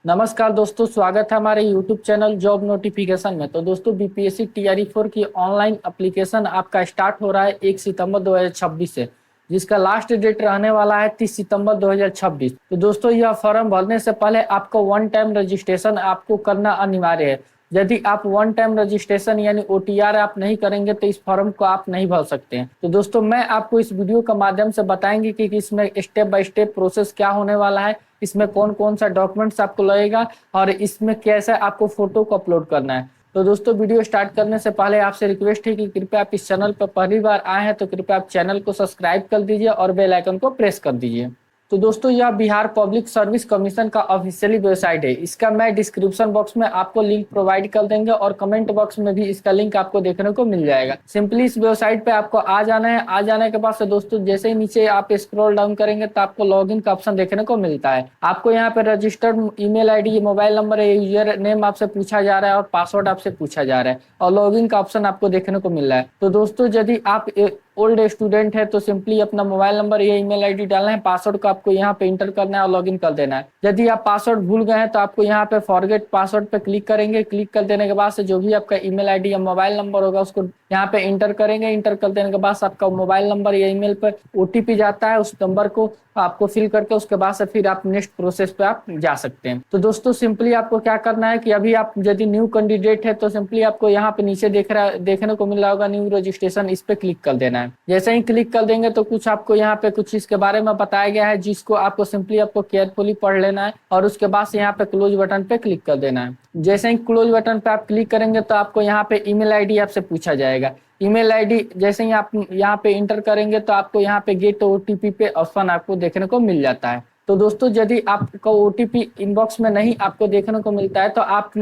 नमस्कार दोस्तों, स्वागत है हमारे YouTube चैनल जॉब नोटिफिकेशन में। तो दोस्तों, बीपीएससी टीआरई 4 की ऑनलाइन एप्लीकेशन आपका स्टार्ट हो रहा है 1 सितंबर 2026 से, जिसका लास्ट डेट रहने वाला है 30 सितंबर 2026। तो दोस्तों, यह फॉर्म भरने से पहले आपको वन टाइम रजिस्ट्रेशन आपको करना अनिवार्य है। यदि आप वन टाइम रजिस्ट्रेशन यानी ओटीआर आप नहीं करेंगे तो इस फॉर्म को आप नहीं भर सकते हैं। तो दोस्तों, मैं आपको इस वीडियो के माध्यम से बताएंगे कि इसमें स्टेप बाय स्टेप प्रोसेस क्या होने वाला है, इसमें कौन कौन सा डॉक्यूमेंट्स आपको लगेगा और इसमें कैसे आपको फोटो को अपलोड करना है। तो दोस्तों, वीडियो स्टार्ट करने से पहले आपसे रिक्वेस्ट है कि कृपया आप इस चैनल पर पहली बार आए हैं तो कृपया आप चैनल को सब्सक्राइब कर दीजिए और बेल आइकन को प्रेस कर दीजिए। तो दोस्तों, यह बिहार पब्लिक सर्विस कमीशन का ऑफिशियली वेबसाइट है। इसका मैं डिस्क्रिप्शन बॉक्स में आपको लिंक प्रोवाइड कर देंगे और कमेंट बॉक्स में भी इसका लिंक आपको देखने को मिल जाएगा। सिंपली इस वेबसाइट पे आपको आ जाना है। आ जाने के बाद से दोस्तों, जैसे ही नीचे आप स्क्रॉल डाउन करेंगे तो आपको लॉगिन का ऑप्शन देखने को मिलता है। आपको यहाँ पे registered email ID, mobile number, user name आपसे पूछा जा रहा है और पासवर्ड आपसे पूछा जा रहा है और लॉगिन का ऑप्शन आपको देखने को मिल रहा है। तो दोस्तों, यदि आप ओल्ड स्टूडेंट है तो सिंपली अपना मोबाइल नंबर या ईमेल आईडी डालना है, पासवर्ड को आपको यहाँ पे इंटर करना है और लॉगिन कर देना है। यदि आप पासवर्ड भूल गए हैं तो आपको यहाँ पे फॉरगेट पासवर्ड पे क्लिक करेंगे। क्लिक कर देने के बाद से जो भी आपका ईमेल आईडी या मोबाइल नंबर होगा उसको यहाँ पे इंटर करेंगे। इंटर कर देने के बाद आपका मोबाइल नंबर या ईमेल पर ओटीपी जाता है, उस नंबर को आपको फिल करके उसके बाद से फिर आप नेक्स्ट प्रोसेस पे आप जा सकते हैं। तो दोस्तों, सिंपली आपको क्या करना है कि अभी आप यदि न्यू कैंडिडेट है तो सिंपली आपको यहाँ पे नीचे देखने को मिल रहा होगा न्यू रजिस्ट्रेशन, इस पे क्लिक कर देना है। जैसे ही क्लिक कर देंगे तो कुछ आपको यहाँ पे कुछ इसके बारे में बताया गया है, जिसको आपको सिंपली आपको केयरफुली पढ़ लेना है और उसके बाद से यहाँ पे क्लोज बटन पे क्लिक कर देना है। जैसे ही क्लोज बटन पे आप क्लिक करेंगे तो आपको यहाँ पे ईमेल आईडी आपसे पूछा जाएगा। ईमेल आईडी जैसे ही आप यहाँ पे इंटर करेंगे तो आपको यहाँ पे गेट ओटीपी पे ऑप्शन आपको देखने को मिल जाता है। तो दोस्तों, यदि आपको ओटीपी इनबॉक्स में नहीं आपको देखने को मिलता है तो आप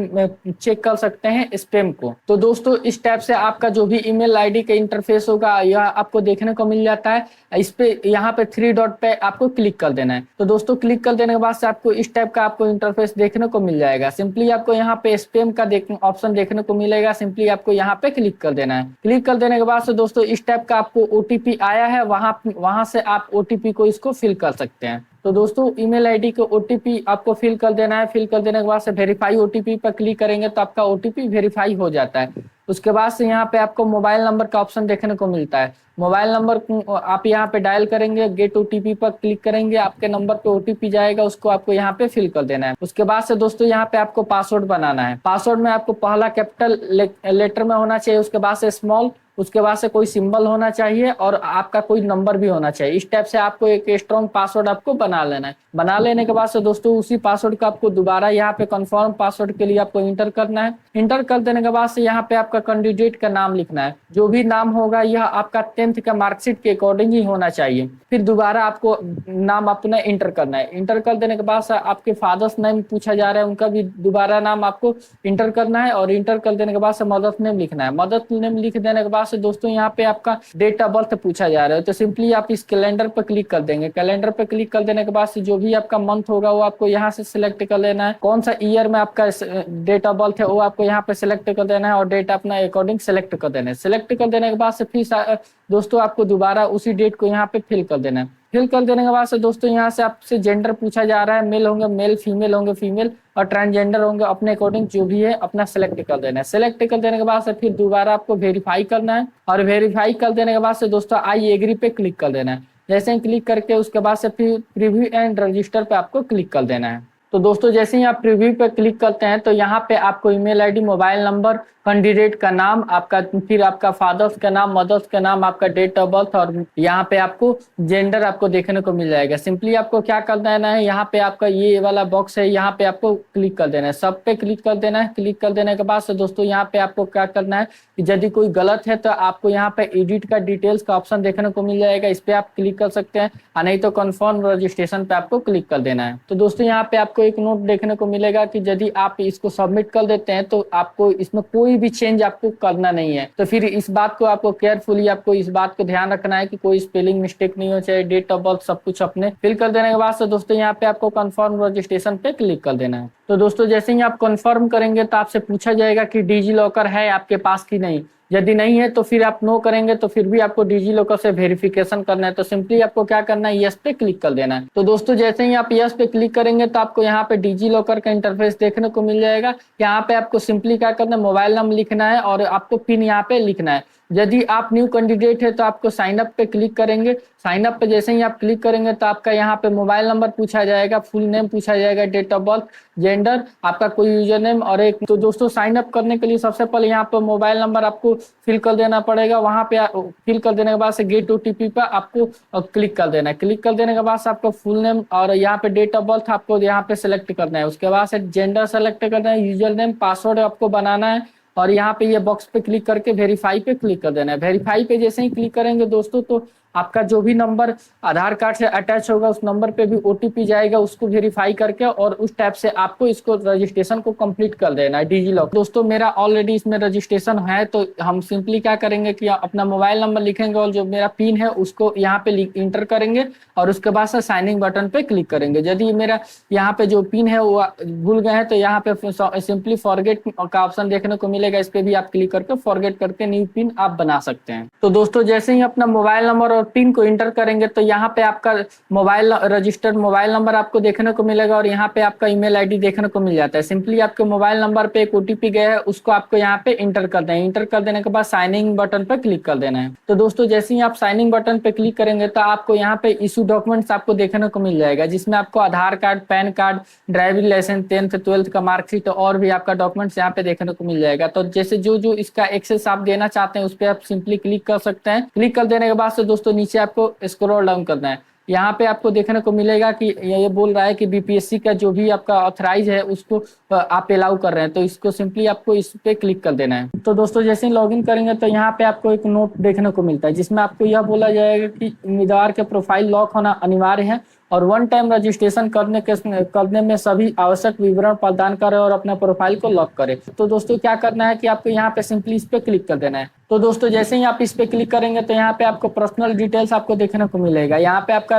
चेक कर सकते हैं स्पैम को। तो दोस्तों, इस टाइप से आपका जो भी ईमेल आईडी का इंटरफेस होगा यह आपको देखने को मिल जाता है। इस पे यहाँ पे 3 डॉट पे आपको क्लिक कर देना है। तो दोस्तों, क्लिक कर देने के बाद से आपको इस टाइप का आपको इंटरफेस देखने को मिल जाएगा। सिंपली आपको यहाँ पे स्पैम का ऑप्शन देखने को मिलेगा। सिंपली आपको यहाँ पे क्लिक कर देना है। क्लिक कर देने के बाद से दोस्तों, इस टाइप का आपको ओटीपी आया है, वहां से आप ओटीपी को इसको फिल कर सकते हैं। तो दोस्तों, ईमेल आईडी को ओटीपी आपको फिल कर देना है। फिल कर देने के बाद से वेरीफाई ओटीपी पर क्लिक करेंगे तो आपका ओटीपी वेरीफाई हो जाता है। उसके बाद से यहाँ पे आपको मोबाइल नंबर का ऑप्शन देखने को मिलता है। मोबाइल नंबर आप यहाँ पे डायल करेंगे, गेट ओटीपी पर क्लिक करेंगे, आपके नंबर पे ओटीपी जाएगा, उसको आपको यहाँ पे फिल कर देना है। उसके बाद से दोस्तों, यहाँ पे आपको पासवर्ड बनाना है। पासवर्ड में आपको पहला कैपिटल लेटर में होना चाहिए, उसके बाद से स्मॉल, उसके बाद से कोई सिंबल होना चाहिए और आपका कोई नंबर भी होना चाहिए। इस टाइप से आपको एक स्ट्रॉन्ग पासवर्ड आपको बना लेना है। बना लेने के बाद से दोस्तों, उसी पासवर्ड को आपको दोबारा यहाँ पे कंफर्म पासवर्ड के लिए आपको इंटर करना है। इंटर कर देने के बाद से यहाँ पे आपका कैंडिडेट का नाम लिखना है। जो भी नाम होगा यह आपका 10th का मार्कशीट के अकॉर्डिंग ही होना चाहिए। फिर दोबारा आपको नाम अपना इंटर करना है। इंटर कर देने के बाद आपके फादर्स नेम पूछा जा रहा है, उनका भी दोबारा नाम आपको इंटर करना है और इंटर कर देने के बाद से मदर्स नेम लिखना है। मदर्स नेम लिख देने के बाद से दोस्तों, यहाँ पे आपका डेट ऑफ बर्थ पूछा जा रहा है। तो सिंपली आप इस कैलेंडर पर क्लिक कर देंगे। कैलेंडर पर क्लिक कर देने के बाद से जो भी आपका मंथ होगा वो आपको यहाँ से सिलेक्ट कर लेना है। कौन सा ईयर में आपका डेट ऑफ बर्थ है वो आपको यहाँ पे सिलेक्ट कर देना है और डेट अपना अकॉर्डिंग सिलेक्ट कर देना है। सिलेक्ट कर देने के बाद से फिर दोस्तों आपको दोबारा उसी डेट को यहाँ पे फिल कर देना है। फिल कर देने के बाद से दोस्तों, यहाँ से आपसे जेंडर पूछा जा रहा है, मेल होंगे मेल, फीमेल होंगे फीमेल और ट्रांसजेंडर होंगे, अपने अकॉर्डिंग जो भी है अपना सेलेक्ट कर देना है। सेलेक्ट कर देने के बाद से फिर दोबारा आपको वेरीफाई करना है और वेरीफाई कर देने के बाद से दोस्तों आई एग्री पे क्लिक कर देना है। जैसे ही क्लिक करके उसके बाद से फिर प्रीव्यू एंड रजिस्टर पे आपको क्लिक कर देना है। तो दोस्तों, जैसे ही आप प्रीव्यू पे क्लिक करते हैं तो यहाँ पे आपको email ID, mobile number, candidate का नाम, आपका फिर आपका फादर्स का नाम, मदर्स का नाम, आपका डेट ऑफ बर्थ और यहाँ पे आपको जेंडर आपको देखने को मिल जाएगा। सिंपली आपको क्या कर देना है, यहाँ पे आपका ये वाला बॉक्स है, यहाँ पे आपको क्लिक कर देना है। सब पे क्लिक कर देना है। क्लिक कर देने के बाद से दोस्तों, यहाँ पे आपको क्या करना है कि यदि कोई गलत है तो आपको यहाँ पे एडिट का डिटेल्स का ऑप्शन देखने को मिल जाएगा। इस पे आप क्लिक कर सकते हैं और नहीं तो कन्फर्म रजिस्ट्रेशन पे आपको क्लिक कर देना है। तो दोस्तों, यहाँ पे आपको एक नोट देखने को मिलेगा कि यदि आप इसको सबमिट कर देते हैं तो आपको इसमें कोई भी चेंज आपको करना नहीं है। तो फिर इस बात को आपको केयरफुली आपको इस बात को ध्यान रखना है कि कोई स्पेलिंग मिस्टेक नहीं हो, चाहे डेट ऑफ बर्थ सब कुछ अपने फिल कर देने के बाद से दोस्तों, यहाँ पे आपको कंफर्म रजिस्ट्रेशन पे क्लिक कर देना है। तो दोस्तों, जैसे ही आप कंफर्म करेंगे तो आपसे पूछा जाएगा कि डिजी लॉकर है आपके पास कि नहीं। यदि नहीं है तो फिर आप नो करेंगे तो फिर भी आपको डिजी लॉकर से वेरिफिकेशन करना है। तो सिंपली आपको क्या करना है, यस पे क्लिक कर देना है। तो दोस्तों जैसे ही आप यस पे क्लिक करेंगे तो आपको यहाँ पे डिजी लॉकर का इंटरफेस देखने को मिल जाएगा। यहाँ पे आपको सिंपली क्या करना है, मोबाइल नंबर लिखना है और आपको पिन यहाँ पे लिखना है। यदि आप न्यू कैंडिडेट है तो आपको साइन अप पे क्लिक करेंगे। साइन अप पे जैसे ही आप क्लिक करेंगे तो आपका यहाँ पे मोबाइल नंबर पूछा जाएगा, फुल नेम पूछा जाएगा, डेट ऑफ बर्थ, जेंडर, आपका कोई यूजर नेम और एक। तो दोस्तों साइन अप करने के लिए सबसे पहले यहाँ पे मोबाइल नंबर आपको फिल कर देना पड़ेगा। वहां पे फिल कर देने के बाद से गेट ओटीपी पे आपको क्लिक कर देना है। क्लिक कर देने के बाद से आपको फुल नेम और यहाँ पे डेट ऑफ बर्थ आपको यहाँ पे सिलेक्ट करना है। उसके बाद से जेंडर सेलेक्ट करना है, यूजर नेम, पासवर्ड आपको बनाना है और यहाँ पे ये बॉक्स पे क्लिक करके वेरीफाई पे क्लिक कर देना है। वेरीफाई पे जैसे ही क्लिक करेंगे दोस्तों तो आपका जो भी नंबर आधार कार्ड से अटैच होगा उस नंबर पे भी ओटीपी जाएगा, उसको वेरीफाई करके और उस टाइप से आपको इसको रजिस्ट्रेशन को कंप्लीट कर देना है डिजी लॉकर। दोस्तों मेरा ऑलरेडी इसमें रजिस्ट्रेशन है तो हम सिंपली क्या करेंगे कि अपना मोबाइल नंबर लिखेंगे और जो मेरा पिन है उसको यहाँ पे इंटर करेंगे और उसके बाद से साइनिंग बटन पे क्लिक करेंगे। यदि मेरा यहाँ पे जो पिन है वो भूल गए हैं तो यहाँ पे सिंपली फॉरगेट का ऑप्शन देखने को मिलेगा, इस पे भी आप क्लिक करके फॉरगेट करके न्यू पिन आप बना सकते हैं। तो दोस्तों जैसे ही अपना मोबाइल नंबर और पिन को इंटर करेंगे तो यहाँ पे आपका मोबाइल रजिस्टर्ड मोबाइल नंबर आपको देखने को मिलेगा और यहाँ पे आपका ईमेल आईडी देखने को मिल जाता है। सिंपली आपके मोबाइल नंबर पे एक ओटीपी गया है उसको आपको यहाँ पे इंटर कर देना है। इंटर कर देने के बाद साइनिंग बटन पे क्लिक कर देना है। तो दोस्तों जैसे ही आप साइनिंग बटन पे क्लिक करेंगे तो आपको यहाँ पे इशू डॉक्यूमेंट्स आपको देखने को मिल जाएगा, जिसमें आपको Aadhaar card, PAN card, driving licence, 10th 12th का मार्कशीट और भी आपका डॉक्यूमेंट्स यहाँ पे देखने को मिल जाएगा। तो जैसे जो जो इसका एक्सेस आप देना चाहते हैं उस पर आप सिंपली क्लिक कर सकते हैं। क्लिक कर देने के बाद से दोस्तों नीचे आपको स्क्रॉल डाउन करना है। यहाँ पे आपको देखने को मिलेगा कि ये बोल रहा है कि बीपीएससी का जो भी आपका ऑथराइज है उसको आप अलाउ कर रहे हैं, तो इसको सिंपली आपको इस पे क्लिक कर देना है। तो दोस्तों जैसे ही लॉगिन करेंगे तो यहाँ पे आपको एक नोट देखने को मिलता है जिसमें आपको यह बोला जाएगा कि उम्मीदवार के प्रोफाइल लॉक होना अनिवार्य है और वन टाइम रजिस्ट्रेशन करने में सभी आवश्यक विवरण प्रदान करें और अपने प्रोफाइल को लॉक करें। तो दोस्तों क्या करना है कि आपको यहाँ पे सिंपली इस पे क्लिक कर देना है। तो दोस्तों जैसे ही आप इस पे क्लिक करेंगे तो यहाँ पे आपको पर्सनल डिटेल्स आपको देखने को मिलेगा। यहाँ पे आपका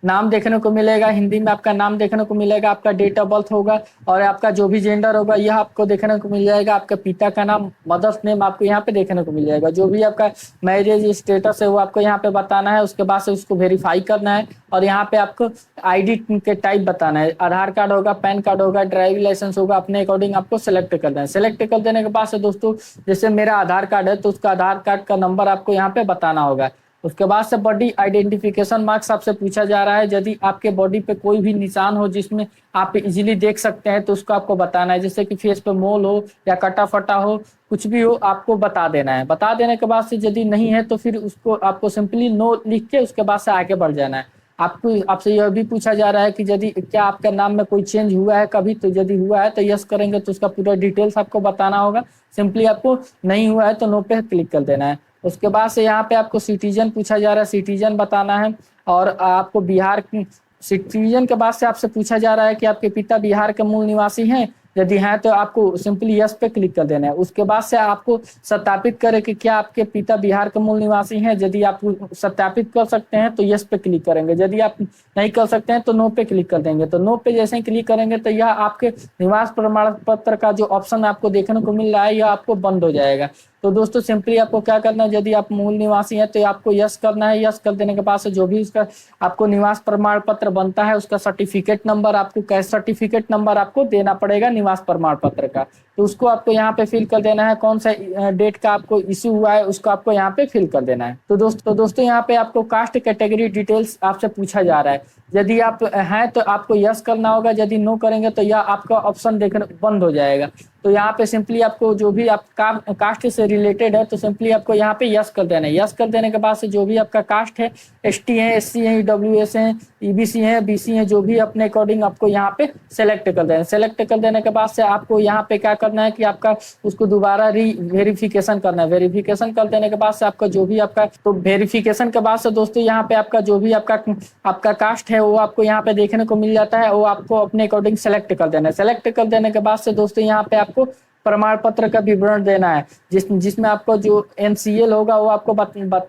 नाम देखने को मिलेगा, हिंदी में आपका नाम देखने को मिलेगा, आपका डेट ऑफ बर्थ होगा और आपका जो भी जेंडर होगा यह आपको देखने को मिल जाएगा। आपके पिता का नाम, मदर्स नेम आपको यहाँ पे देखने को मिल जाएगा। जो भी आपका मैरिज स्टेटस है वो आपको यहाँ पे बताना है। उसके बाद से उसको वेरीफाई करना है और यहाँ पे आपको आईडी के टाइप बताना है। आधार कार्ड होगा, पैन कार्ड होगा, ड्राइविंग लाइसेंस होगा, अपने अकॉर्डिंग आपको सेलेक्ट करना है। सेलेक्ट कर देने के बाद से दोस्तों जैसे मेरा आधार कार्ड है तो उसका आधार कार्ड का नंबर आपको यहाँ पे बताना होगा। उसके बाद से बॉडी आइडेंटिफिकेशन मार्क्स आपसे पूछा जा रहा है। यदि आपके बॉडी पे कोई भी निशान हो जिसमें आप इजीली देख सकते हैं तो उसको आपको बताना है, जैसे कि फेस पे मोल हो या कटा फटा हो, कुछ भी हो आपको बता देना है। बता देने के बाद से यदि नहीं है तो फिर उसको आपको सिंपली नो लिख के उसके बाद से आगे बढ़ जाना है। आपसे यह भी पूछा जा रहा है कि यदि क्या आपके नाम में कोई चेंज हुआ है कभी, तो यदि हुआ है तो यस करेंगे तो उसका पूरा डिटेल्स आपको बताना होगा। सिंपली आपको नहीं हुआ है तो नो पे क्लिक कर देना है। उसके बाद से यहाँ पे आपको सिटीजन पूछा जा रहा है, सिटीजन बताना है और आपको बिहार की सिटीजन के बाद से आपसे पूछा जा रहा है कि आपके पिता बिहार के मूल निवासी हैं। यदि है तो आपको सिंपली यस पे क्लिक कर देना है। उसके बाद से आपको सत्यापित करें कि क्या आपके पिता बिहार के मूल निवासी हैं। यदि आप सत्यापित कर सकते हैं तो यस पे क्लिक करेंगे, यदि आप नहीं कर सकते हैं तो नो पे क्लिक कर देंगे। तो नो पे जैसे ही क्लिक करेंगे तो यह आपके निवास प्रमाण पत्र का जो ऑप्शन आपको देखने को मिल रहा है यह आपको बंद हो जाएगा। तो दोस्तों सिंपली आपको क्या करना है, यदि आप मूल निवासी हैं तो आपको यस करना है। यस कर देने के बाद से जो भी उसका आपको निवास प्रमाण पत्र बनता है उसका सर्टिफिकेट नंबर, आपको कैश सर्टिफिकेट नंबर आपको देना पड़ेगा निवास प्रमाण पत्र का। तो उसको आपको यहाँ पे फिल कर देना है। कौन सा डेट का आपको इश्यू हुआ है उसको आपको यहाँ पे फिल कर देना है। तो दोस्तों यहाँ पे आपको कास्ट कैटेगरी डिटेल्स आपसे पूछा जा रहा है। यदि आप हैं तो आपको यस करना होगा, यदि नो करेंगे तो यह आपका ऑप्शन देखने बंद हो जाएगा। तो यहाँ पे सिंपली आपको जो भी आप कास्ट से रिलेटेड है तो सिंपली आपको यहाँ पे यस कर देना है। यस कर देने के बाद से जो भी आपका कास्ट है, एसटी है, एससी है, ईडब्ल्यूएस है, ईबीसी है, बीसी है, जो भी अपने अकॉर्डिंग आपको यहाँ पे सेलेक्ट कर देना है। सेलेक्ट कर देने के बाद से आपको यहाँ पे क्या करना है कि आपका उसको दोबारा वेरिफिकेशन करना है। वेरिफिकेशन कर देने के बाद से आपका जो भी आपका, तो वेरिफिकेशन के बाद से दोस्तों यहाँ पे आपका जो भी आपका कास्ट है वो आपको यहाँ पे देखने को मिल जाता है। वो आपको अपने अकॉर्डिंग सेलेक्ट कर देना है। सेलेक्ट कर देने के बाद से दोस्तों यहाँ पे आपको प्रमाण पत्र का विवरण देना है, जिसमें आपको जो एनसीएल होगा वो आपको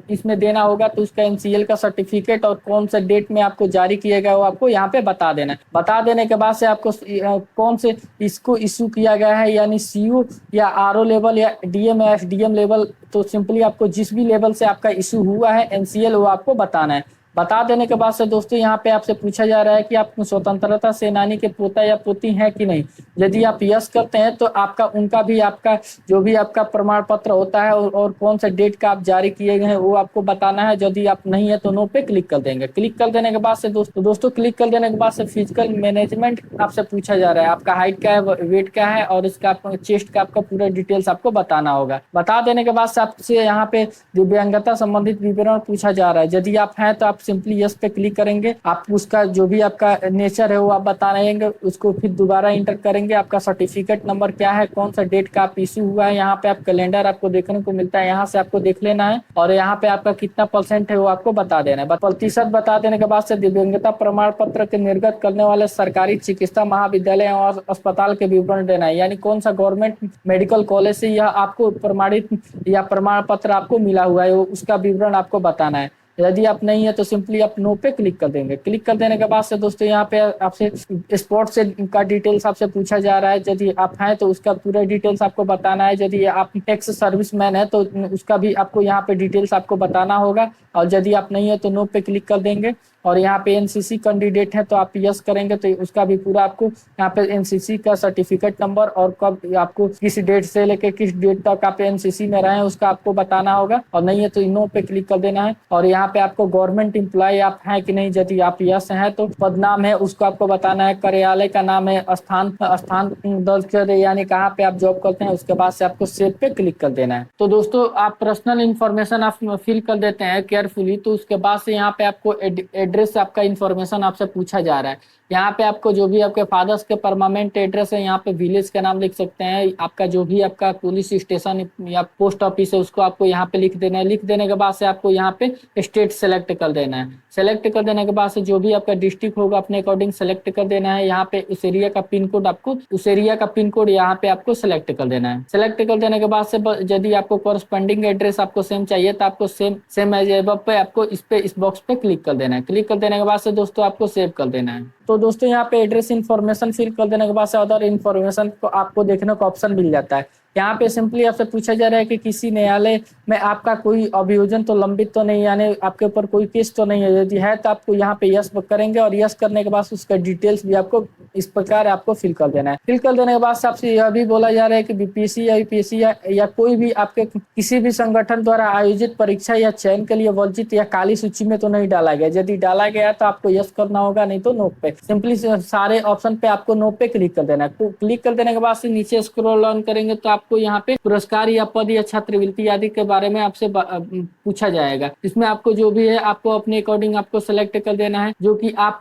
इसमें देना होगा। तो उसका एनसीएल का सर्टिफिकेट और कौन से डेट में आपको जारी किया गया वो आपको यहाँ पे बता देना है। बता देने के बाद से आपको कौन से इसको इशू किया गया है, यानी सीयू या आरओ लेवल या डीएम या एसडीएम लेवल, तो सिंपली आपको जिस भी लेवल से आपका इशू हुआ है एनसीएल वो आपको बताना है। बता देने के बाद से दोस्तों यहाँ पे आपसे पूछा जा रहा है कि आप स्वतंत्रता सेनानी के पोता या पोती हैं कि नहीं। यदि आप यस करते हैं तो आपका उनका भी आपका जो भी आपका प्रमाण पत्र होता है और कौन सा डेट का आप जारी किए गए हैं वो आपको बताना है। यदि आप नहीं है तो नो पे क्लिक कर देंगे। क्लिक कर देने के बाद से दोस्तों क्लिक कर देने के बाद से फिजिकल मैनेजमेंट आपसे पूछा जा रहा है, आपका हाइट क्या है, वेट क्या है और इसका चेस्ट का आपका पूरा डिटेल्स आपको बताना होगा। बता देने के बाद से आपसे यहाँ पे दिव्यांगता संबंधित विवरण पूछा जा रहा है। यदि आप हैं तो आप सिंपली यस पे क्लिक करेंगे। आप उसका जो भी आपका नेचर है वो आप बता रहेंगे, उसको फिर दोबारा इंटर करेंगे। आपका सर्टिफिकेट नंबर क्या है, कौन सा डेट का आप इशू हुआ है, यहाँ पे आप कैलेंडर आपको देखने को मिलता है, यहाँ से आपको देख लेना है। और यहाँ पे आपका कितना % है वो आपको बता देना है। प्रतिशत बता देने के बाद से दिव्यांगता प्रमाण पत्र के निर्गत करने वाले सरकारी चिकित्सा महाविद्यालय और अस्पताल के विवरण देना है, यानी कौन सा गवर्नमेंट मेडिकल कॉलेज से यह आपको प्रमाणित या प्रमाण पत्र आपको मिला हुआ है उसका विवरण आपको बताना है। यदि आप नहीं है तो सिंपली आप नो पे क्लिक कर देंगे। क्लिक कर देने के बाद से दोस्तों यहाँ पे आपसे स्पोर्ट्स से का डिटेल्स आपसे पूछा जा रहा है। यदि आप हैं तो उसका पूरा डिटेल्स आपको बताना है। यदि आप एक्स सर्विसमैन है तो उसका भी आपको यहाँ पे डिटेल्स आपको बताना होगा। और यदि आप नहीं है तो नो पे क्लिक कर देंगे। और यहाँ पे एनसीसी कैंडिडेट है तो आप यस करेंगे तो उसका भी पूरा आपको यहाँ पे एनसीसी का सर्टिफिकेट नंबर और कब आपको किस डेट से लेकर किस डेट तक आप एनसीसी में रहे उसका आपको बताना होगा। और नहीं है तो नो पे क्लिक कर देना है। और यहाँ पे आपको गवर्नमेंट एम्प्लॉय आप हैं कि नहीं, यदि आप यस हैं तो पद नाम है उसको आपको बताना है, कार्यालय का नाम है, स्थान दर्ज कर यानी कहाँ पे आप जॉब करते हैं। उसके बाद से आपको सेव पे क्लिक कर देना है। तो दोस्तों आप पर्सनल इन्फॉर्मेशन आप फिल कर देते हैं केयरफुली। तो उसके बाद से यहाँ पे आपको एड्रेस आपका इन्फॉर्मेशन आपसे पूछा जा रहा है। यहाँ पे आपको जो भी आपके फादर्स के परमानेंट एड्रेस है, यहाँ पे विलेज का नाम लिख सकते हैं। आपका जो भी आपका पुलिस स्टेशन या पोस्ट ऑफिस है उसको आपको यहाँ पे लिख देना है। लिख देने के बाद से आपको यहाँ पे स्टेट सेलेक्ट कर देना है। सेलेक्ट कर देने के बाद से जो भी आपका डिस्ट्रिक्ट होगा अपने अकॉर्डिंग सेलेक्ट कर देना है। यहाँ पे उस एरिया का पिन कोड आपको उस एरिया का पिन कोड यहाँ पे आपको सेलेक्ट कर देना है। सेलेक्ट कर देने के बाद से यदि आपको कॉरस्पॉन्डिंग एड्रेस आपको सेम चाहिए तो आपको सेम एज एबव पे आपको इस बॉक्स पे क्लिक कर देना है। क्लिक कर देने के बाद से दोस्तों आपको सेव कर देना है। तो दोस्तों यहाँ पे एड्रेस इन्फॉर्मेशन फिल कर देने के बाद से अदर इन्फॉर्मेशन को आपको देखने को ऑप्शन मिल जाता है। यहाँ पे सिंपली आपसे पूछा जा रहा है कि किसी न्यायालय में आपका कोई अभियोजन तो लंबित तो नहीं, यानी आपके ऊपर कोई केस तो नहीं है। यदि है तो आपको यहाँ पे यस करेंगे और यस करने के बाद उसका डिटेल्स भी आपको इस प्रकार आपको फिल कर देना है। फिल कर देने के बाद से आपसे यह भी बोला जा रहा है कि बीपीएससी या यूपीएससी या कोई भी आपके किसी भी संगठन द्वारा आयोजित परीक्षा या चयन के लिए वर्जित या काली सूची में तो नहीं डाला गया। यदि डाला गया तो आपको यस करना होगा, नहीं तो नो पे। सिंपली सारे ऑप्शन पे आपको नो पे क्लिक कर देना है। क्लिक कर देने के बाद से नीचे स्क्रॉल ऑन करेंगे तो आपको यहाँ पे पुरस्कार या पद या छात्रवृत्ति आदि के बारे में आपसे पूछा जाएगा। इसमें आपको जो भी है आपको अपने अकॉर्डिंग आपको सेलेक्ट कर देना है। जो कि आप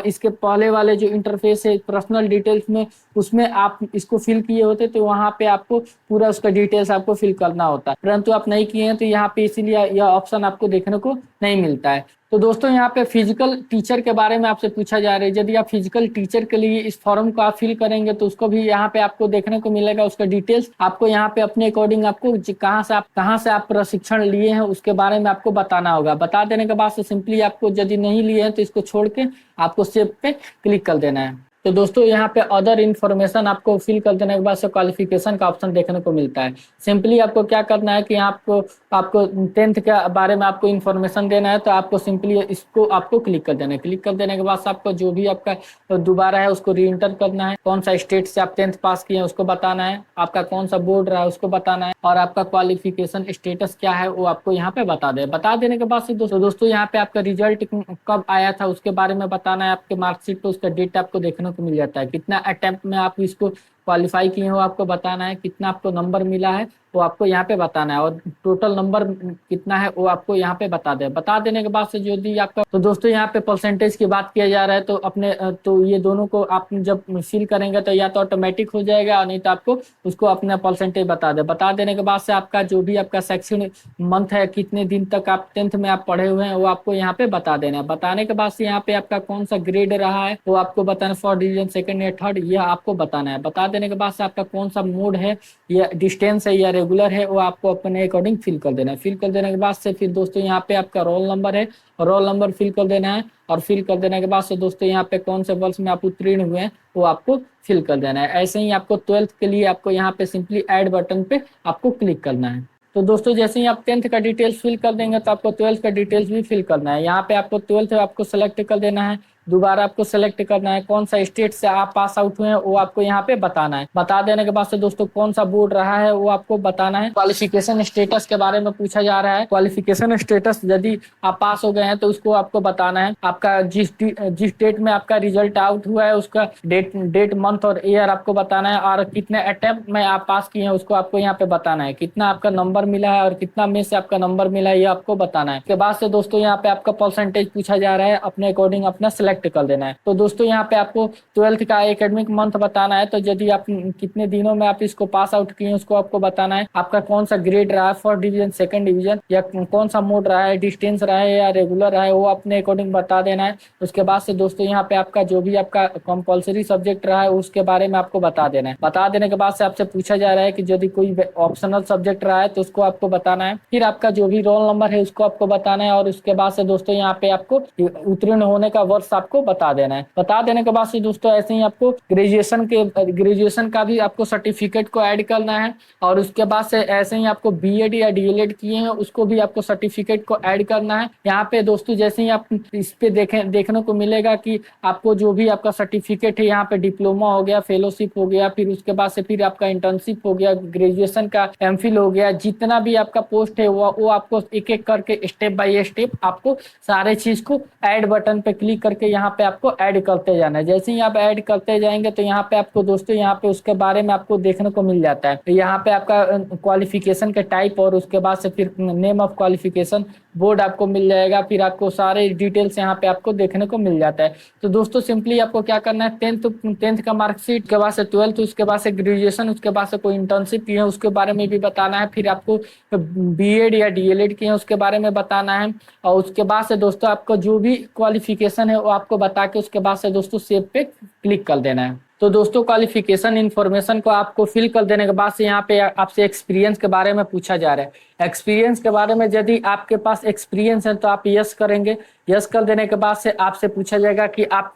इसके पहले वाले जो इंटरफेस है पर्सनल डिटेल्स में उसमें आप इसको फिल किए होते तो वहां पे आपको पूरा उसका डिटेल्स आपको फिल करना होता है, परंतु आप नहीं किए हैं तो यहाँ पे इसीलिए यह ऑप्शन आपको देखने को नहीं मिलता है। तो दोस्तों यहाँ पे फिजिकल टीचर के बारे में आपसे पूछा जा रहा है। यदि आप फिजिकल टीचर के लिए इस फॉर्म को आप फिल करेंगे तो उसको भी यहाँ पे आपको देखने को मिलेगा। उसका डिटेल्स आपको यहाँ पे अपने अकॉर्डिंग आपको कहाँ से आप प्रशिक्षण लिए हैं उसके बारे में आपको बताना होगा। बता देने के बाद से सिंपली आपको यदि नहीं लिए हैं तो इसको छोड़ के आपको सेव पे क्लिक कर देना है। तो दोस्तों यहाँ पे अदर इन्फॉर्मेशन आपको फिल कर देने के बाद से क्वालिफिकेशन का ऑप्शन देखने को मिलता है। सिंपली आपको क्या करना है कि आपको 10th के बारे में आपको इन्फॉर्मेशन देना है। तो आपको सिंपली इसको आपको क्लिक कर देना है। क्लिक कर देने के बाद आपको जो भी आपका दोबारा है उसको री एंटर करना है। कौन सा स्टेट से आप 10th पास किए हैं उसको बताना है, आपका कौन सा बोर्ड रहा है उसको बताना है, और आपका क्वालिफिकेशन स्टेटस क्या है वो आपको यहाँ पे बता देने के बाद से दोस्तों यहाँ पे आपका रिजल्ट कब आया था उसके बारे में बताना है। आपके मार्कशीट पे उसका डेट आपको देखने को मिल जाता है। कितना अटेम्प्ट में आप इसको क्वालिफाई किए हो आपको बताना है, कितना आपको नंबर मिला है वो आपको यहाँ पे बताना है, और टोटल नंबर कितना है वो आपको यहाँ पे बता देने के बाद से जो दी आपका। तो दोस्तों यहाँ पे परसेंटेज की बात किया जा रहा है तो तो ये दोनों को आप जब फिल करेंगे तो या तो ऑटोमेटिक हो जाएगा और नहीं तो आपको उसको अपना परसेंटेज बता देने के बाद से आपका जो भी आपका शैक्षणिक मंथ है, कितने दिन तक आप 10th में आप पढ़े हुए हैं वो आपको यहाँ पे बता देना है। बताने के बाद से यहाँ पे आपका कौन सा ग्रेड रहा है वो आपको बताना, 4th डिवीजन 2nd या 3rd, यह आपको बताना है। बता देने के बाद से आपका कौन सा मोड है या डिस्टेंस है या रेगुलर है वो आपको अपने अकॉर्डिंग फिल कर देना है। फिल कर देने के बाद से फिर दोस्तों यहाँ पे आपका रोल नंबर है, रोल नंबर फिल कर देना है। और फिल कर देने के बाद से दोस्तों यहाँ पे कौन से वर्ष में आप उत्तीर्ण हुए हैं वो आपको फिल कर देना है। ऐसे ही आपको 12th के लिए आपको यहाँ पे सिंपली ऐड बटन पे आपको क्लिक करना है। तो दोस्तों जैसे ही आप 10th का डिटेल्स फिल कर देंगे तो आपको 12th का डिटेल्स भी फिल करना है। यहाँ पे आपको 12th आपको सेलेक्ट कर देना है, दोबारा आपको सेलेक्ट करना है, कौन सा स्टेट से आप पास आउट हुए हैं वो आपको यहाँ पे बताना है। बता देने के बाद से दोस्तों कौन सा बोर्ड रहा है वो आपको बताना है। क्वालिफिकेशन स्टेटस के बारे में पूछा जा रहा है। क्वालिफिकेशन स्टेटस यदि आप पास हो गए हैं तो उसको आपको बताना है। आपका जिस डेट में आपका रिजल्ट आउट हुआ है उसका डेट मंथ और ईयर आपको बताना है। और कितने अटेम्प्ट में आप पास किए हैं उसको आपको यहाँ पे बताना है। कितना आपका नंबर मिला है और कितना में से आपका नंबर मिला है ये आपको बताना है। उसके बाद से दोस्तों यहाँ पे आपका परसेंटेज पूछा जा रहा है, अपने अकॉर्डिंग अपना सेलेक्ट कर देना है। तो दोस्तों यहाँ पे आपको 12th का एकेडमिक मंथ बताना है। तो यदि आप कितने दिनों में आप इसको पास आउट किए उसको आपको बताना है। आपका कौन सा ग्रेड रहा है, फर्स्ट डिवीजन, सेकंड डिवीजन, या कौन सा मोड रहा है, डिस्टेंस रहा है या रेगुलर रहा है वो अपने अकॉर्डिंग बता देना है। उसके बाद से दोस्तों यहाँ पे आपका जो भी आपका कंपलसरी सब्जेक्ट रहा है उसके बारे में आपको बता देना है। बता देने के बाद से आपसे पूछा जा रहा है कि यदि कोई ऑप्शनल सब्जेक्ट रहा है तो उसको आपको बताना है। फिर आपका जो भी रोल नंबर है उसको आपको बताना है। और उसके बाद से दोस्तों यहाँ पे आपको उत्तीर्ण होने का वर्ष आपको बता देना है। बता देने के बाद से दोस्तों ऐसे ही आपको ग्रेजुएशन का भी आपको सर्टिफिकेट को ऐड करना है। और उसके बाद से ऐसे ही आपको बीएड या डीएलएड किए हैं उसको भी आपको सर्टिफिकेट को ऐड करना है। यहाँ पे दोस्तों जैसे ही आप इस पे देखने को मिलेगा कि आपको जो भी आपका सर्टिफिकेट है यहाँ पे डिप्लोमा हो गया, फेलोशिप हो गया, फिर उसके बाद से फिर आपका इंटर्नशिप हो गया, ग्रेजुएशन का एमफिल हो गया, जितना भी आपका पोस्ट है वो आपको एक एक करके स्टेप बाय स्टेप आपको सारे चीज को ऐड बटन पे क्लिक करके यहाँ पे आपको ऐड करते जाना है। जैसे ही आप ऐड करते जाएंगे तो यहाँ पे आपको दोस्तों यहाँ पे उसके बारे में आपको देखने को मिल जाता है। तो यहाँ पे आपका क्वालिफिकेशन का टाइप और उसके बाद से फिर नेम ऑफ क्वालिफिकेशन बोर्ड आपको मिल जाएगा। फिर आपको सारे डिटेल्स यहाँ पे आपको देखने को मिल जाता है। तो दोस्तों सिंपली आपको क्या करना है, 10th का मार्कशीट के बाद से 12th, उसके बाद से ग्रेजुएशन, उसके बाद से कोई इंटर्नशिप किए हैं उसके बारे में भी बताना है। फिर आपको बीएड या डीएलएड किए हैं उसके बारे में बताना है। और उसके बाद से दोस्तों आपको जो भी क्वालिफिकेशन है वो आपको बता के उसके बाद से दोस्तों सेव पे क्लिक कर देना है। तो दोस्तों क्वालिफिकेशन इन्फॉर्मेशन को आपको फिल कर देने के बाद से यहाँ पे आपसे एक्सपीरियंस के बारे में पूछा जा रहा है। एक्सपीरियंस के बारे में यदि आपके पास एक्सपीरियंस है तो आप यस करेंगे। यस कर देने के बाद से आपसे पूछा जाएगा कि आप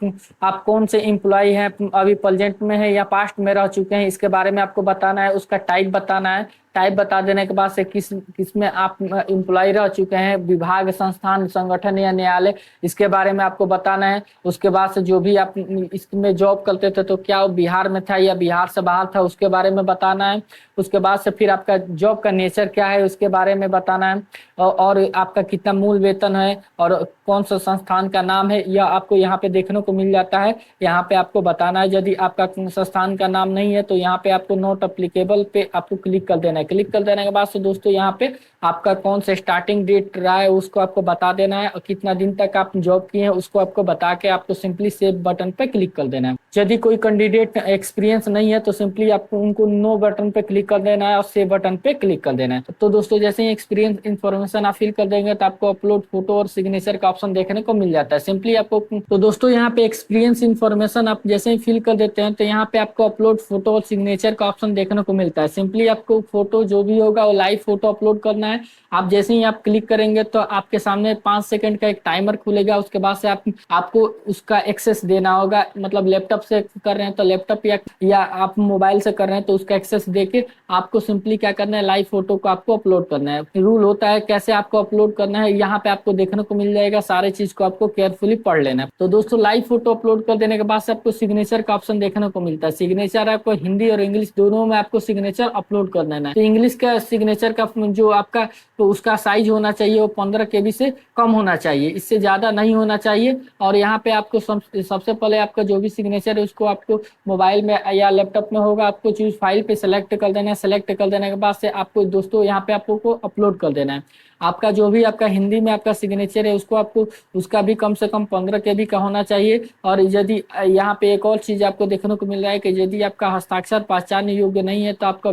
कौन से एम्प्लॉय हैं, अभी प्रेजेंट में है या पास्ट में रह चुके हैं, इसके बारे में आपको बताना है। उसका टाइप बताना है। टाइप बता देने के बाद से किस में आप एम्प्लॉय रह चुके हैं, विभाग, संस्थान, संगठन या न्यायालय, इसके बारे में आपको बताना है। उसके बाद से जो भी आप इसमें जॉब करते थे तो क्या वो बिहार में था या बिहार से बाहर था उसके बारे में बताना है। उसके बाद से फिर आपका जॉब का नेचर क्या है उसके बारे में बताना है। और आपका कितना मूल वेतन है और कौन सा संस्थान का नाम है यह आपको यहाँ पे देखने को मिल जाता है। यहाँ पे आपको बताना है। यदि आपका संस्थान का नाम नहीं है तो यहाँ पे आपको नॉट अप्लीकेबल पे आपको क्लिक कर देना है। क्लिक कर देने के बाद से दोस्तों यहाँ पे आपका कौन सा स्टार्टिंग डेट रहा है उसको आपको बता देना है। और कितना दिन तक आप जॉब किए हैं उसको आपको बता के आपको सिंपली सेव बटन पे क्लिक कर देना है। यदि कोई कैंडिडेट एक्सपीरियंस नहीं है तो सिंपली आपको उनको नो बटन पे क्लिक कर देना है और सेव बटन पे क्लिक कर देना है। तो दोस्तों जैसे ही एक्सपीरियंस इन्फॉर्मेशन आप फिल कर देंगे तो आपको अपलोड फोटो और सिग्नेचर का ऑप्शन देखने को मिल जाता है। सिंपली आपको तो दोस्तों यहाँ पे एक्सपीरियंस इन्फॉर्मेशन आप जैसे ही फिल कर देते हैं तो यहाँ पे आपको अपलोड फोटो और सिग्नेचर का ऑप्शन देखने को मिलता है। सिंपली आपको फोटो जो भी होगा वो लाइव फोटो अपलोड करना है। आप जैसे ही आप क्लिक करेंगे तो आपके सामने 5 सेकंड का एक टाइमर खुलेगा। उसके बाद से आपको उसका एक्सेस देना होगा। मतलब लैपटॉप से कर रहे हैं तो लैपटॉप या आप मोबाइल से कर रहे हैं तो उसका एक्सेस देके आपको सिंपली क्या करना है, लाइव फोटो को आपको अपलोड करना है। रूल होता है कैसे आपको अपलोड करना है, यहाँ पे आपको देखने को मिल जाएगा। सारे चीज को आपको केयरफुली पढ़ लेना है। तो दोस्तों लाइव फोटो अपलोड कर देने के बाद से आपको सिग्नेचर का ऑप्शन देखने को मिलता है। सिग्नेचर आपको हिंदी और इंग्लिश दोनों में आपको सिग्नेचर अपलोड कर देना है। तो इंग्लिश का सिग्नेचर का जो आपका तो उसका साइज होना चाहिए वो 15 KB से कम होना चाहिए, इससे ज्यादा नहीं होना चाहिए। और यहाँ पे आपको सबसे पहले आपका जो भी सिग्नेचर है उसको आपको मोबाइल में या लैपटॉप में होगा, आपको चूज फाइल पे सेलेक्ट कर देना है। सेलेक्ट कर देने के बाद से आपको दोस्तों यहाँ पे आपको अपलोड कर देना है। आपका जो भी आपका हिंदी में आपका सिग्नेचर है उसको आपको उसका भी कम से कम 15 KB का होना चाहिए। और यदि यहाँ पे एक और चीज आपको देखने को मिल रहा है कि यदि आपका हस्ताक्षर पहचान योग्य नहीं है तो आपका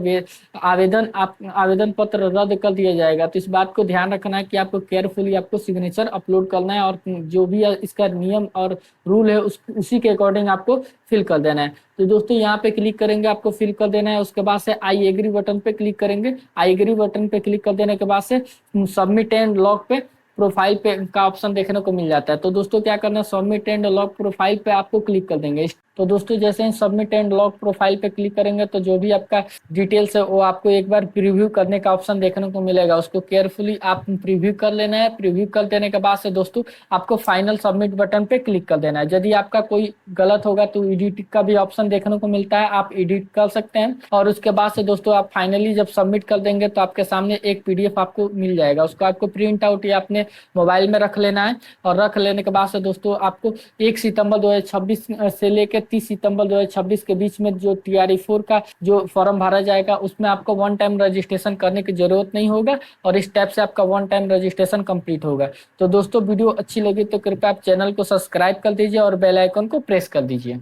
आवेदन पत्र रद्द कर दिया जाएगा। तो इस बात को ध्यान रखना है कि आपको केयरफुली आपको सिग्नेचर अपलोड करना है और जो भी इसका नियम और रूल है उसी के अकॉर्डिंग आपको फिल कर देना है। तो दोस्तों यहाँ पे क्लिक करेंगे, आपको फिल कर देना है। उसके बाद से आई एग्री बटन पे क्लिक करेंगे। आई एग्री बटन पे क्लिक कर देने के बाद से सबमिट एंड लॉग पे प्रोफाइल पे का ऑप्शन देखने को मिल जाता है। तो दोस्तों क्या करना है, सबमिट एंड लॉग प्रोफाइल पे आपको क्लिक कर देंगे। तो दोस्तों जैसे ही सबमिट एंड लॉग प्रोफाइल पे क्लिक करेंगे तो जो भी आपका डिटेल्स है वो आपको एक बार प्रीव्यू करने का ऑप्शन देखने को मिलेगा। उसको केयरफुली आप प्रीव्यू कर लेना है। प्रीव्यू कर देने के बाद से दोस्तों आपको फाइनल सबमिट बटन पे क्लिक कर देना है। यदि आपका कोई गलत होगा तो एडिट का भी ऑप्शन देखने को मिलता है, आप एडिट कर सकते हैं। और उसके बाद से दोस्तों आप फाइनली जब सबमिट कर देंगे तो आपके सामने एक पीडीएफ आपको मिल जाएगा। उसको आपको प्रिंट आउट या अपने मोबाइल में रख लेना है। और रख लेने के बाद से दोस्तों आपको 1 सितंबर 2026 से लेकर 30 सितंबर 2026 के बीच में जो TRE4 का जो फॉर्म भरा जाएगा उसमें आपको वन टाइम रजिस्ट्रेशन करने की जरूरत नहीं होगा और इस टाइप से आपका वन टाइम रजिस्ट्रेशन कंप्लीट होगा। तो दोस्तों वीडियो अच्छी लगी तो कृपया आप चैनल को सब्सक्राइब कर दीजिए और बेल आइकन को प्रेस कर दीजिए।